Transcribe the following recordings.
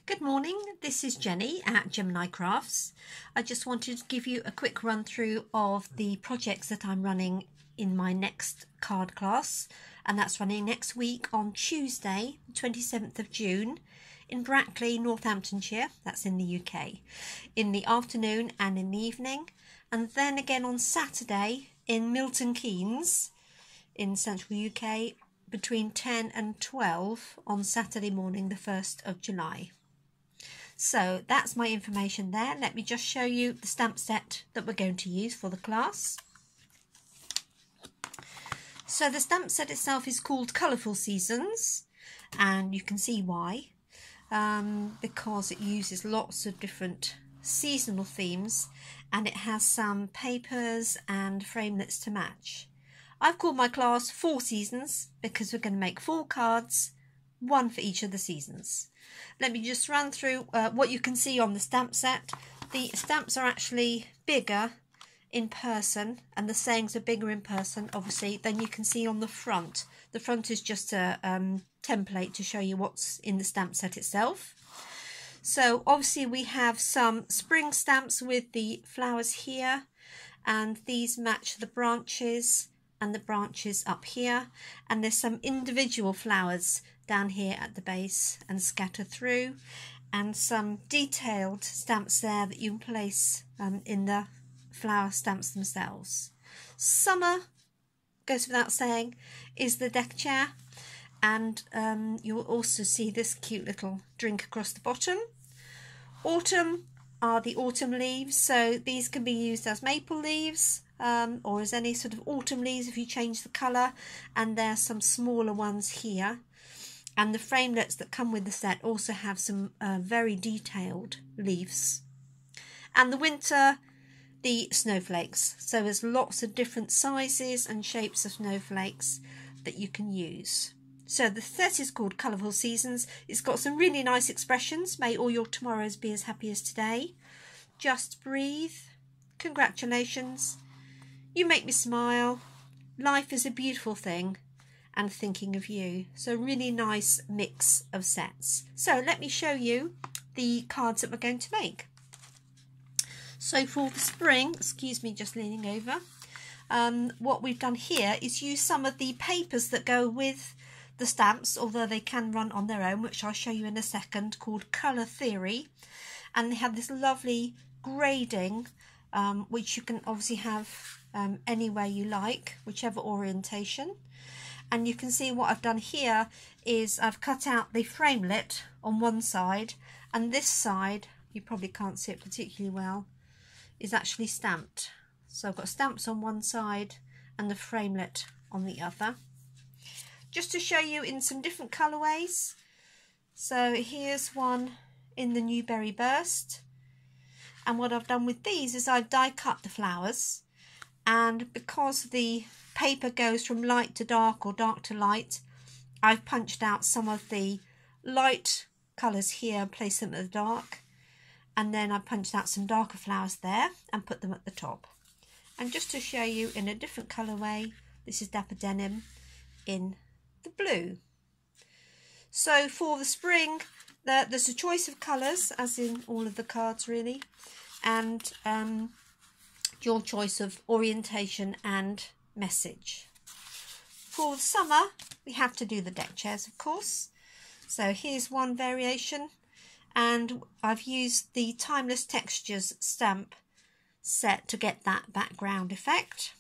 Good morning, this is Jenny at Jemini Crafts. I just wanted to give you a quick run through of the projects that I'm running in my next card class, and that's running next week on Tuesday 27th of June in Brackley, Northamptonshire, that's in the UK, in the afternoon and in the evening, and then again on Saturday in Milton Keynes in central UK between 10 and 12 on Saturday morning the 1st of July. So that's my information there. Let me just show you the stamp set that we're going to use for the class. So the stamp set itself is called Colourful Seasons, and you can see why, because it uses lots of different seasonal themes and it has some papers and framelits to match. I've called my class 4 Seasons because we're going to make 4 cards, one for each of the seasons. Let me just run through what you can see on the stamp set. The stamps are actually bigger in person, and the sayings are bigger in person, obviously, than you can see on the front. The front is just a template to show you what's in the stamp set itself. So obviously we have some spring stamps with the flowers here, and these match the branches and the branches up here, and there's some individual flowers down here at the base and scattered through, and some detailed stamps there that you can place in the flower stamps themselves. Summer, goes without saying, is the deck chair, and you'll also see this cute little drink across the bottom. Autumn are the autumn leaves, so these can be used as maple leaves or as any sort of autumn leaves if you change the colour, and there's some smaller ones here. And the framelits that come with the set also have some very detailed leaves. And the winter, the snowflakes. So there's lots of different sizes and shapes of snowflakes that you can use. So the set is called Colourful Seasons. It's got some really nice expressions. May all your tomorrows be as happy as today. Just breathe. Congratulations. You make me smile. Life is a beautiful thing. And thinking of you. So really nice mix of sets. So let me show you the cards that we're going to make. So for the spring, excuse me just leaning over, what we've done here is use some of the papers that go with the stamps, although they can run on their own, which I'll show you in a second, called Colour Theory. And they have this lovely grading, which you can obviously have any way you like, whichever orientation. And you can see what I've done here is I've cut out the framelit on one side, and this side, you probably can't see it particularly well, is actually stamped. So I've got stamps on one side and the framelit on the other. Just to show you in some different colourways. So here's one in the Newberry Burst. And what I've done with these is I've die cut the flowers. And because the paper goes from light to dark or dark to light, I've punched out some of the light colours here and placed them at the dark, and then I punched out some darker flowers there and put them at the top. And just to show you in a different colourway, this is Dapper Denim in the blue. So for the spring, there's a choice of colours, as in all of the cards really, and your choice of orientation and message. For the summer, we have to do the deck chairs, of course. So here's one variation, and I've used the Timeless Textures stamp set to get that background effect.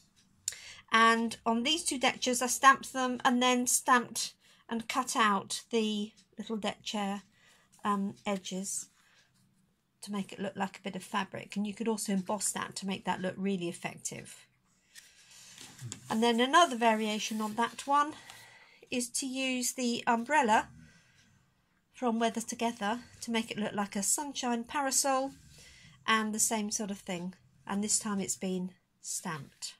And on these 2 deck chairs, I stamped them and then stamped and cut out the little deck chair edges to make it look like a bit of fabric, and you could also emboss that to make that look really effective. And then another variation on that one is to use the umbrella from Weather Together to make it look like a sunshine parasol, and the same sort of thing, and this time it's been stamped.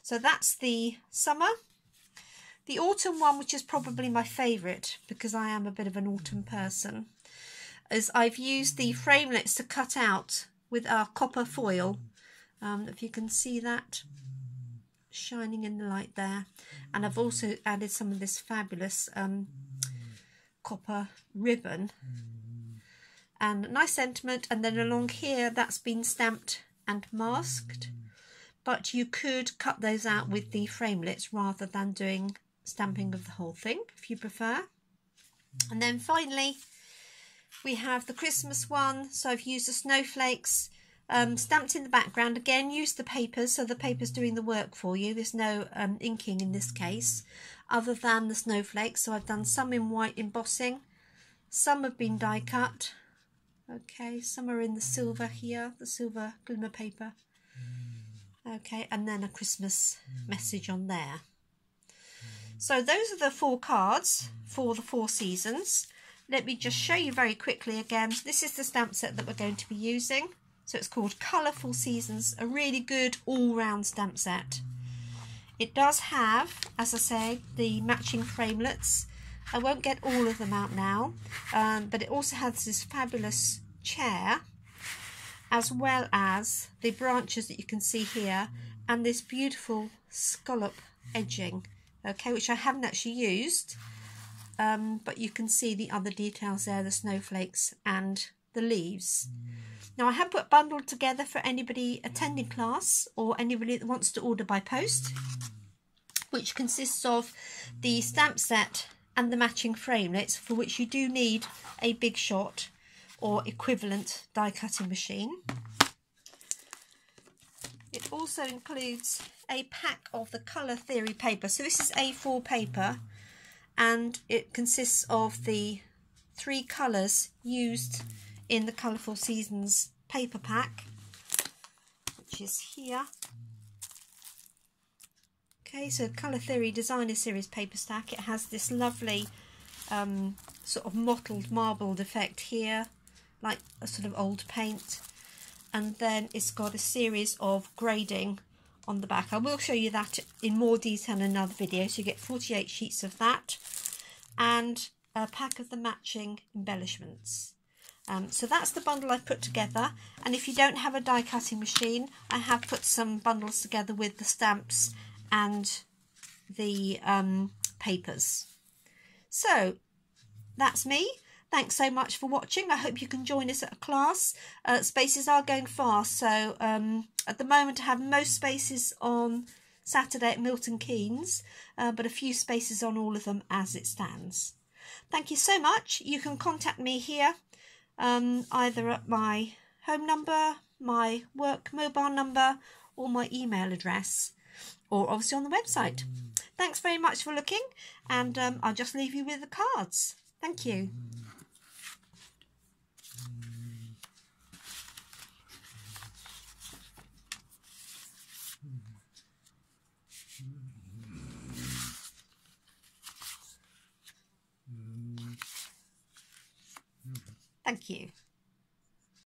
So that's the summer. The autumn one, which is probably my favourite because I am a bit of an autumn person, is I've used the framelits to cut out with our copper foil. If you can see that shining in the light there, and I've also added some of this fabulous copper ribbon and a nice sentiment, and then along here that's been stamped and masked. But you could cut those out with the framelits rather than doing stamping of the whole thing if you prefer. And then finally we have the Christmas one. So I've used the snowflakes stamped in the background. Again, use the papers, so the paper's doing the work for you. There's no inking in this case other than the snowflakes. So I've done some in white embossing, some have been die cut, okay, some are in the silver here, the silver glimmer paper, okay, and then a Christmas message on there. So those are the 4 cards for the 4 seasons. Let me just show you very quickly again. This is the stamp set that we're going to be using. So it's called Colourful Seasons, a really good all-round stamp set. It does have, as I say, the matching framelits. I won't get all of them out now, but it also has this fabulous chair, as well as the branches that you can see here, and this beautiful scallop edging, okay, which I haven't actually used, but you can see the other details there, the snowflakes and the leaves. Now I have put bundled together for anybody attending class or anybody that wants to order by post, which consists of the stamp set and the matching framelits, for which you do need a big shot or equivalent die cutting machine. It also includes a pack of the Colour Theory paper. So this is A4 paper, and it consists of the 3 colours used in the Colourful Seasons paper pack, which is here. Okay, so Colour Theory Designer Series paper stack. It has this lovely sort of mottled, marbled effect here, like a sort of old paint. And then it's got a series of grading on the back. I will show you that in more detail in another video. So you get 48 sheets of that and a pack of the matching embellishments. So that's the bundle I've put together, and if you don't have a die cutting machine, I have put some bundles together with the stamps and the papers. So that's me. Thanks so much for watching. I hope you can join us at a class. Spaces are going fast, so at the moment I have most spaces on Saturday at Milton Keynes, but a few spaces on all of them as it stands. Thank you so much. You can contact me here, either at my home number, my work mobile number, or my email address, or obviously on the website. Thanks very much for looking, and I'll just leave you with the cards. Thank you. Thank you.